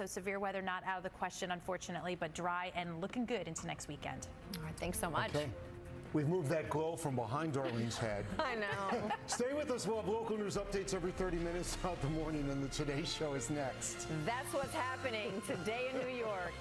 So severe weather not out of the question, unfortunately, but dry and looking good into next weekend. All right, thanks so much. Okay. We've moved that glow from behind Darlene's head. I know. Stay with us. We'll have local news updates every 30 minutes throughout the morning, and the Today Show is next. That's what's happening today in New York.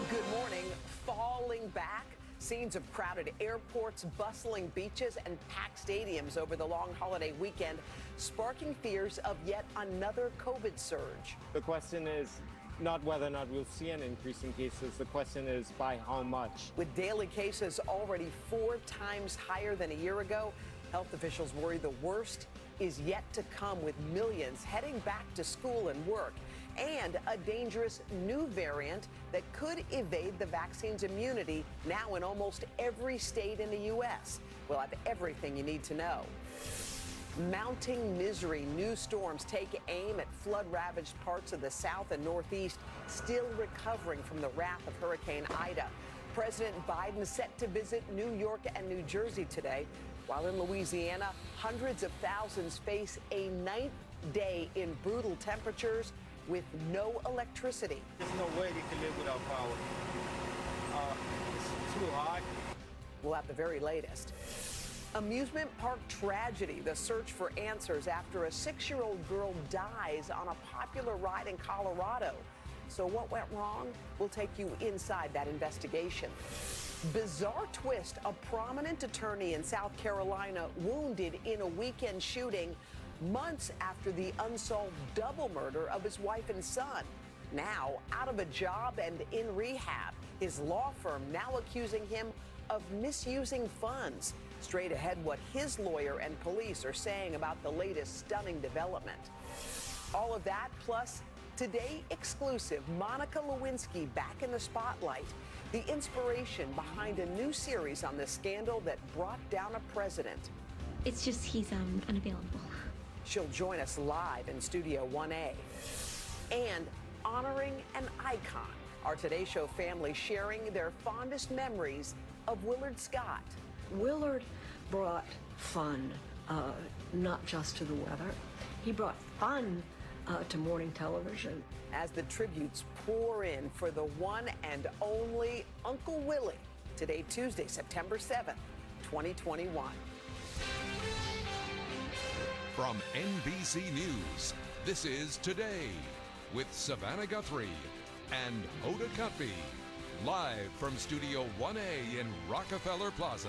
Good morning. Falling back. Scenes of crowded airports, bustling beaches, and packed stadiums over the long holiday weekend, sparking fears of yet another COVID surge. The question is not whether or not we'll see an increase in cases. The question is by how much. With daily cases already 4 times higher than a year ago, health officials worry the worst is yet to come, with millions heading back to school and work, and a dangerous new variant that could evade the vaccine's immunity now in almost every state in the U.S. We'll have everything you need to know. Mounting misery, new storms take aim at flood-ravaged parts of the South and Northeast, still recovering from the wrath of Hurricane Ida. President Biden set to visit New York and New Jersey today, while in Louisiana, hundreds of thousands face a 9th day in brutal temperatures with no electricity. There's no way they can live without power. It's too hot. We'll have the very latest. Amusement park tragedy, the search for answers after a 6-year-old girl dies on a popular ride in Colorado. So what went wrong? We'll take you inside that investigation. Bizarre twist, a prominent attorney in South Carolina wounded in a weekend shooting months after the unsolved double murder of his wife and son. Now out of a job and in rehab, his law firm now accusing him of misusing funds. Straight ahead, what his lawyer and police are saying about the latest stunning development. All of that plus today exclusive, Monica Lewinsky back in the spotlight. The inspiration behind a new series on the scandal that brought down a president. It's just he's unavailable. She'll join us live in Studio 1A. And honoring an icon. Our Today Show family sharing their fondest memories of Willard Scott. Willard brought fun, not just to the weather. He brought fun to morning television. As the tributes pour in for the one and only Uncle Willie. Today, Tuesday, September 7th, 2021. From NBC News, this is Today with Savannah Guthrie and Hoda Kotb, live from Studio 1A in Rockefeller Plaza.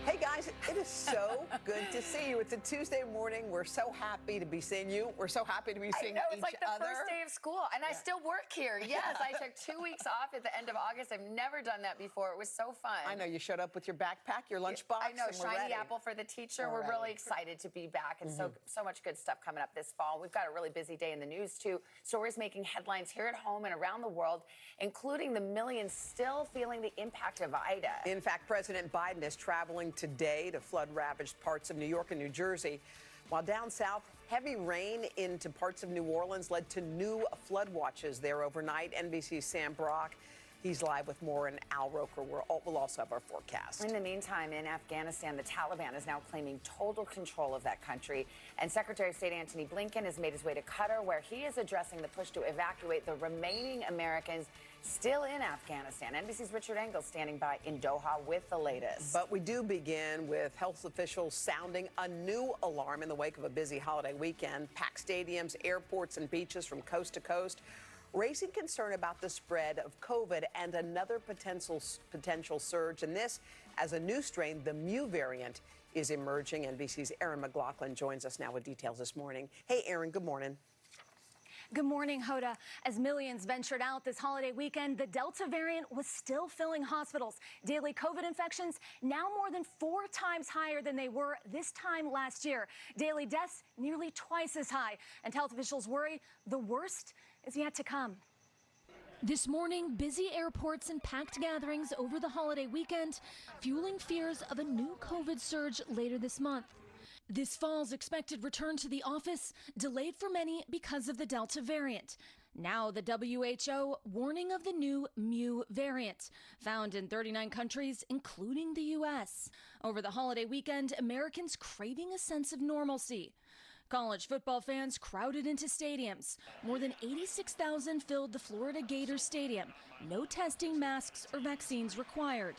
Hey guys, it is so good to see you. It's a Tuesday morning. We're so happy to be seeing you. We're so happy to be seeing each other. It's like the first day of school, and I still work here. Yes, I took 2 weeks off at the end of August. I've never done that before. It was so fun. I know you showed up with your backpack, your lunchbox. I know, and shiny ready. apple for the teacher. We're really excited to be back, and so much good stuff coming up this fall. We've got a really busy day in the news too. Stories making headlines here at home and around the world, including the millions still feeling the impact of Ida. In fact, President Biden is traveling today to flood-ravaged parts of New York and New Jersey. While down south, heavy rain into parts of New Orleans led to new flood watches there overnight. NBC's Sam Brock, he's live with more, and Al Roker. We'll also have our forecast. In the meantime, in Afghanistan, the Taliban is now claiming total control of that country. And Secretary of State Antony Blinken has made his way to Qatar, where he is addressing the push to evacuate the remaining Americans still in Afghanistan. NBC's Richard Engel standing by in Doha with the latest. But we do begin with health officials sounding a new alarm in the wake of a busy holiday weekend. Packed stadiums, airports, and beaches from coast to coast, raising concern about the spread of COVID and another potential surge. And this, as a new strain, the Mu variant, is emerging. NBC's Erin McLaughlin joins us now with details this morning. Hey, Erin, good morning. Good morning, Hoda. As millions ventured out this holiday weekend, the Delta variant was still filling hospitals. Daily COVID infections now more than 4 times higher than they were this time last year. Daily deaths nearly twice as high. And health officials worry the worst is yet to come. This morning, busy airports and packed gatherings over the holiday weekend, fueling fears of a new COVID surge later this month. This fall's expected return to the office delayed for many because of the Delta variant. Now the WHO warning of the new Mu variant, found in 39 countries, including the U.S. Over the holiday weekend, Americans craving a sense of normalcy. College football fans crowded into stadiums. More than 86,000 filled the Florida Gators Stadium. No testing, masks, or vaccines required.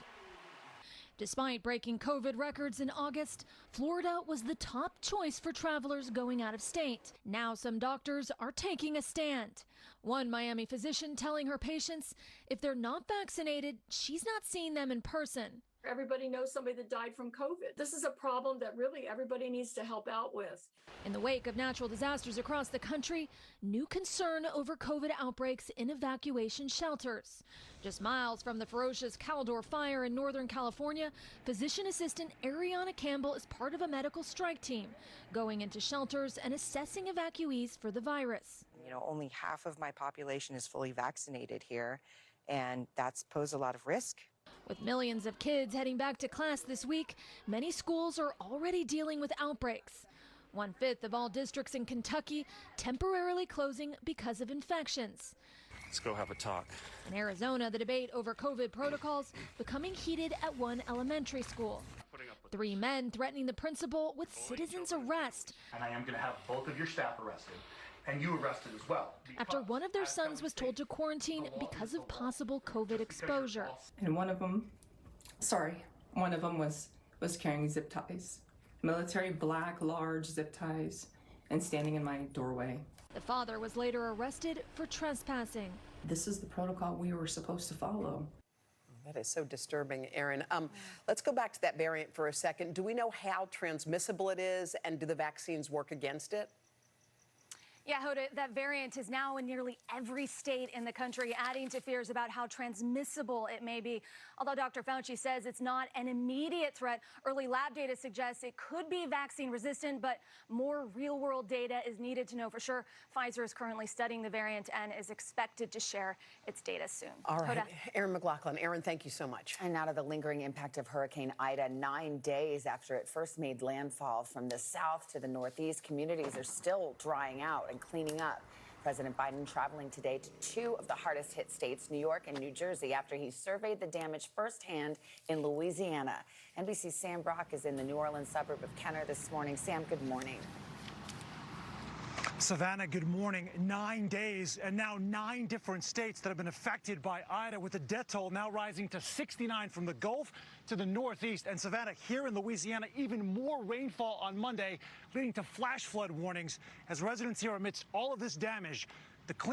Despite breaking COVID records in August, Florida was the top choice for travelers going out of state. Now some doctors are taking a stand. One Miami physician telling her patients if they're not vaccinated, she's not seeing them in person. Everybody knows somebody that died from COVID. This is a problem that really everybody needs to help out with. In the wake of natural disasters across the country, new concern over COVID outbreaks in evacuation shelters. Just miles from the ferocious Caldor fire in Northern California, physician assistant Ariana Campbell is part of a medical strike team, going into shelters and assessing evacuees for the virus. You know, only half of my population is fully vaccinated here, and that's posed a lot of risk. With millions of kids heading back to class this week, many schools are already dealing with outbreaks. 1/5 of all districts in Kentucky temporarily closing because of infections. Let's go have a talk. In Arizona, the debate over COVID protocols becoming heated at one elementary school. 3 men threatening the principal with citizen's arrest. And I am going to have both of your staff arrested. And you arrested as well. After one of their sons was told to quarantine because of possible COVID exposure. And one of them was carrying zip ties. Military black, large zip ties, and standing in my doorway. The father was later arrested for trespassing. This is the protocol we were supposed to follow. That is so disturbing, Erin. Let's go back to that variant for a second. Do we know how transmissible it is, and do the vaccines work against it? Yeah, Hoda, that variant is now in nearly every state in the country, adding to fears about how transmissible it may be. Although Dr. Fauci says it's not an immediate threat, early lab data suggests it could be vaccine resistant, but more real-world data is needed to know for sure. Pfizer is currently studying the variant and is expected to share its data soon. All right, Hoda. Erin McLaughlin. Erin, thank you so much. And now to the lingering impact of Hurricane Ida. 9 days after it first made landfall from the south to the northeast, communities are still drying out and cleaning up. President Biden traveling today to 2 of the hardest hit states, New York and New Jersey, after he surveyed the damage firsthand in Louisiana. NBC's Sam Brock is in the New Orleans suburb of Kenner this morning. Sam, good morning. Savannah, good morning. 9 days and now 9 different states that have been affected by Ida, with the death toll now rising to 69 from the Gulf to the Northeast. And Savannah, here in Louisiana, even more rainfall on Monday, leading to flash flood warnings as residents here amidst all of this damage. The